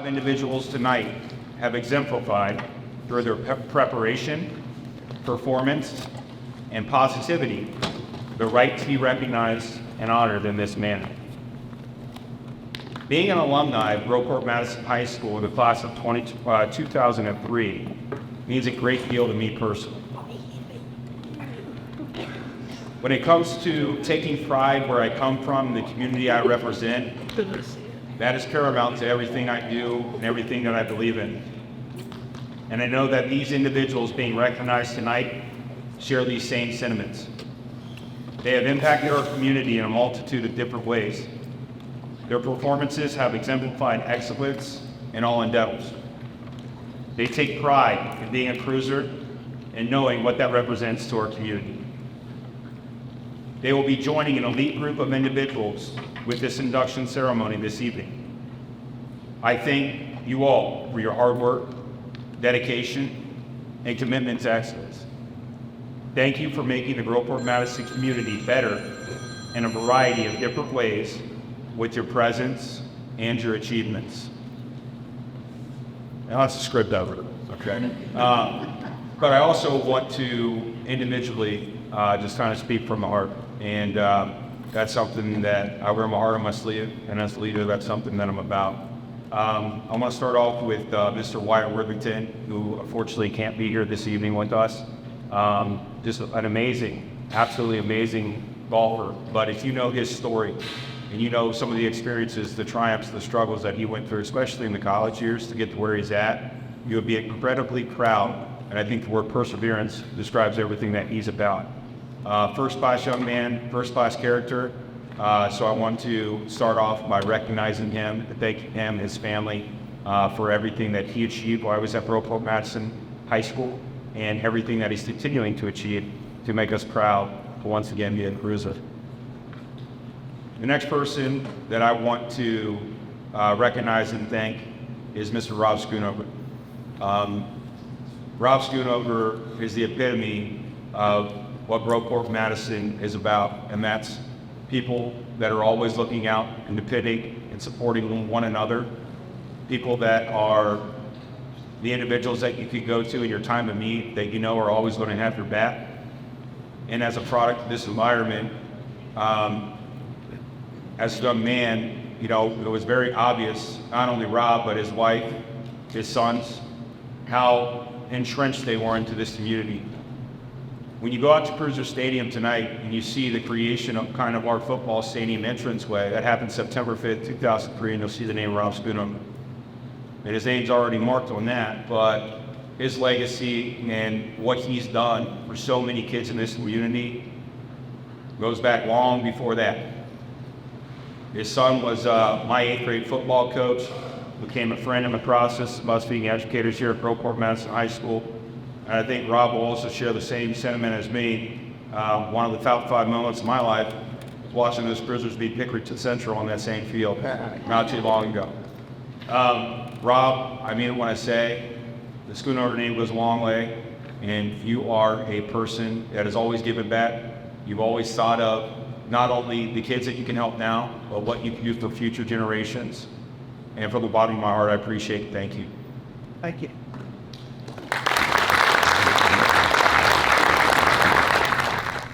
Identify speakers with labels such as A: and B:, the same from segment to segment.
A: individuals tonight have exemplified through their preparation, performance, and positivity the right to be recognized and honored in this manner. Being an alumni of Groveport Madison High School in the class of 2003 means a great deal to me personally. When it comes to taking pride where I come from, the community I represent, that is paramount to everything I do and everything that I believe in. And I know that these individuals being recognized tonight share these same sentiments. They have impacted our community in a multitude of different ways. Their performances have exemplified excellence in all endeavors. They take pride in being a cruiser and knowing what that represents to our community. They will be joining an elite group of individuals with this induction ceremony this evening. I thank you all for your hard work, dedication, and commitment to excellence. Thank you for making the Groveport Madison community better in a variety of different ways with your presence and your achievements. Now that's the script over, okay? But I also want to individually just kind of speak from my heart. And that's something that I wear my heart on my sleeve, and as a leader, that's something that I'm about. I want to start off with Mr. Wyatt Worthington, who unfortunately can't be here this evening with us. Just an amazing, absolutely amazing golfer. But if you know his story, and you know some of the experiences, the triumphs, the struggles that he went through, especially in the college years to get to where he's at, you'll be incredibly proud. And I think the word perseverance describes everything that he's about. First class young man, first class character. So I want to start off by recognizing him, thanking him, his family, for everything that he achieved while I was at Groveport Madison High School, and everything that he's continuing to achieve to make us proud to once again be a cruiser. The next person that I want to recognize and thank is Mr. Rob Schoonover. Rob Schoonover is the epitome of what Groveport Madison is about, and that's people that are always looking out and depicting and supporting one another, people that are the individuals that you could go to in your time of need that you know are always going to have your back. And as a product of this environment, as a young man, you know, it was very obvious, not only Rob, but his wife, his sons, how entrenched they were into this community. When you go out to Cruiser Stadium tonight and you see the creation of kind of our football stadium entranceway, that happened September 5th, 2003, and you'll see the name Rob Schoonover. And his name's already marked on that, but his legacy and what he's done for so many kids in this community goes back long before that. His son was my 8th grade football coach, became a friend in the process of us being educators here at Groveport Madison High School. And I think Rob will also share the same sentiment as me. One of the top 5 moments of my life was watching those Cruisers beat Hickory Central on that same field not too long ago. Rob, I mean it when I say the Schoonover name goes a long way, and you are a person that has always given back. You've always thought of not only the kids that you can help now, but what you can do for future generations. And from the bottom of my heart, I appreciate it. Thank you.
B: Thank you.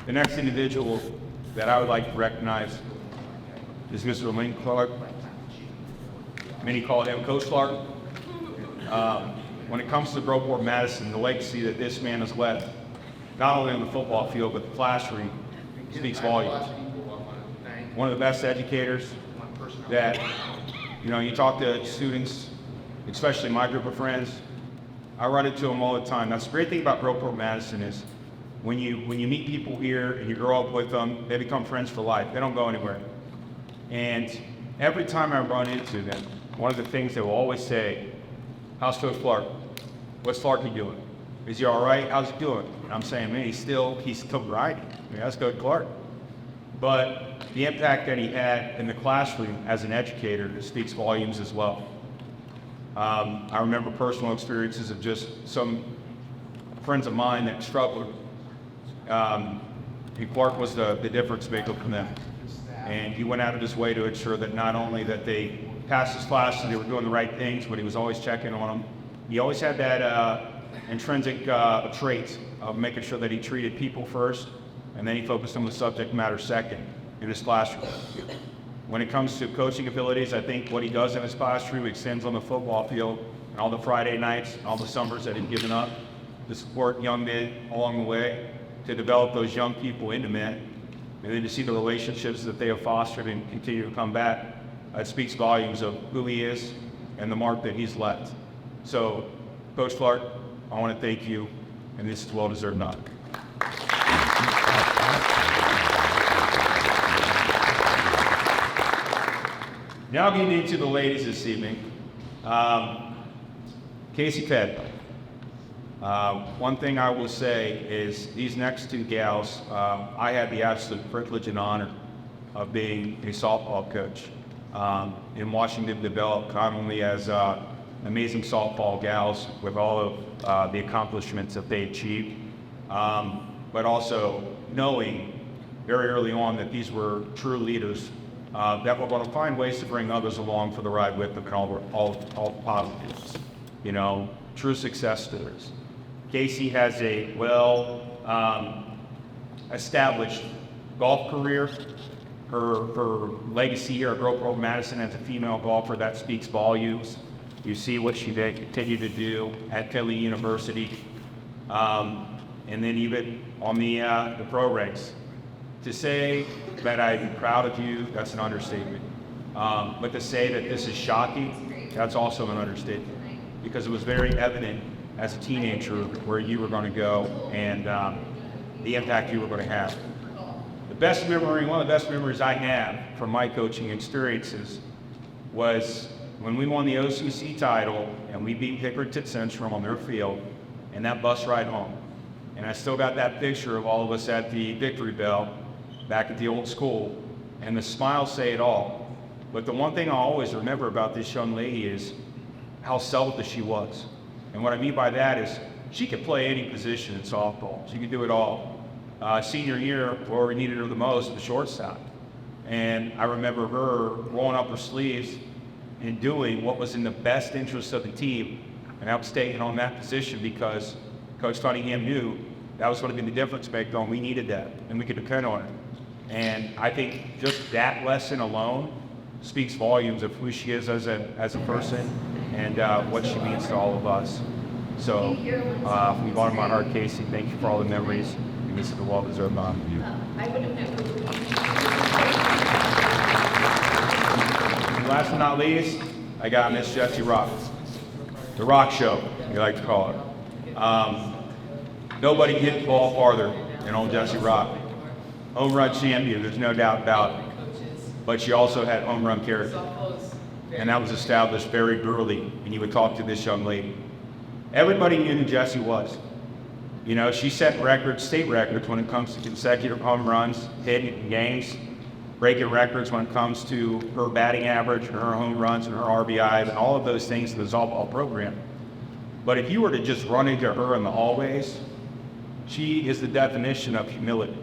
A: The next individual that I would like to recognize is Mr. Lynn Clark. Many call him Coach Clark. When it comes to Groveport Madison, the legacy that this man has left, not only on the football field, but the classroom, speaks volumes. One of the best educators that, you know, you talk to students, especially my group of friends, I run into them all the time. That's the great thing about Groveport Madison is when you meet people here and you grow up with them, they become friends for life. They don't go anywhere. And every time I run into them, one of the things they will always say, how's Coach Clark? What's Clarky doing? Is he all right? How's he doing? And I'm saying, man, he's still grinding. I mean, that's Coach Clark. But the impact that he had in the classroom as an educator speaks volumes as well. I remember personal experiences of just some friends of mine that struggled. And Clark was the difference maker for them. And he went out of his way to ensure that not only that they passed his class and they were doing the right things, but he was always checking on them. He always had that intrinsic trait of making sure that he treated people first, and then he focused on the subject matter second in his classroom. When it comes to coaching abilities, I think what he does in his classroom extends on the football field and all the Friday nights, all the summers that he's given up to support young men along the way, to develop those young people into men, and then to see the relationships that they have fostered and continue to come back. It speaks volumes of who he is and the mark that he's left. So, Coach Clark, I want to thank you, and this is a well-deserved nod. Now getting into the ladies this evening. Kasey Petty. One thing I will say is these next two gals, I had the absolute privilege and honor of being a softball coach and watching them develop not only as amazing softball gals with all of the accomplishments that they achieved, but also knowing very early on that these were true leaders that were going to find ways to bring others along for the ride with them and all positives, you know, true success stories. Kasey has a established golf career. Her legacy here at Groveport Madison as a female golfer, that speaks volumes. You see what she continued to do at Findlay University, and then even on the pro ranks. To say that I'm proud of you, that's an understatement. But to say that this is shocking, that's also an understatement, because it was very evident as a teenager where you were going to go and the impact you were going to have. The best memory, one of the best memories I have from my coaching experiences was when we won the OCC title and we beat Hickoryton Central on their field and that bus ride home. And I still got that picture of all of us at the Victory Bell back at the old school, and the smiles say it all. But the one thing I always remember about this young lady is how selfless she was. And what I mean by that is she could play any position in softball. She could do it all. Senior year, where we needed her the most, the shortstop. And I remember her rolling up her sleeves and doing what was in the best interest of the team and outstaying on that position, because Coach Cunningham knew that was going to be the difference maker, and we needed that, and we could depend on it. And I think just that lesson alone speaks volumes of who she is as a person and what she means to all of us. So from the bottom of my heart, Kasey, thank you for all the memories. And this is a well-deserved honor for you. And last but not least, I got Miss Jessie Rock. The Rock Show, we like to call her. Nobody hit the ball farther than old Jessie Rock. Home run champion, there's no doubt about it. But she also had home run character. And that was established very early when you would talk to this young lady. Everybody knew who Jessie was. You know, she set records, state records, when it comes to consecutive home runs, hit in games, breaking records when it comes to her batting average, her home runs, and her RBIs, and all of those things in the softball program. But if you were to just run into her in the hallways, she is the definition of humility.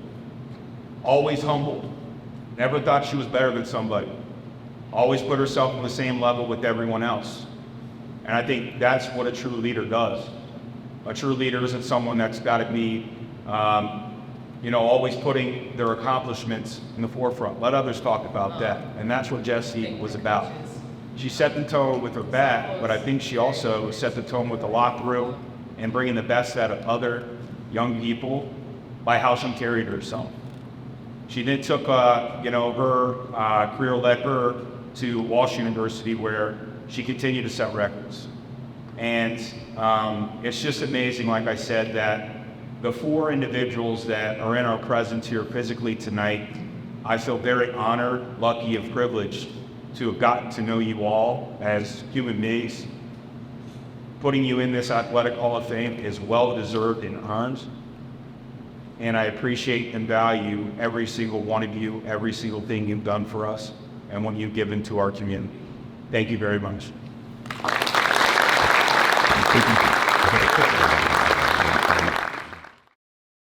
A: Always humble. Never thought she was better than somebody. Always put herself on the same level with everyone else. And I think that's what a true leader does. A true leader isn't someone that's got to be, always putting their accomplishments in the forefront. Let others talk about that. And that's what Jessie was about. She set the tone with her bat, but I think she also set the tone with the locker room and bringing the best out of other young people by how she carried herself. She then took, her career led her to Walsh University, where she continued to set records. And it's just amazing, like I said, that the four individuals that are in our presence here physically tonight, I feel very honored, lucky, and privileged to have gotten to know you all as human beings. Putting you in this Athletic Hall of Fame is well-deserved and earned. And I appreciate and value every single one of you, every single thing you've done for us, and what you've given to our community. Thank you very much.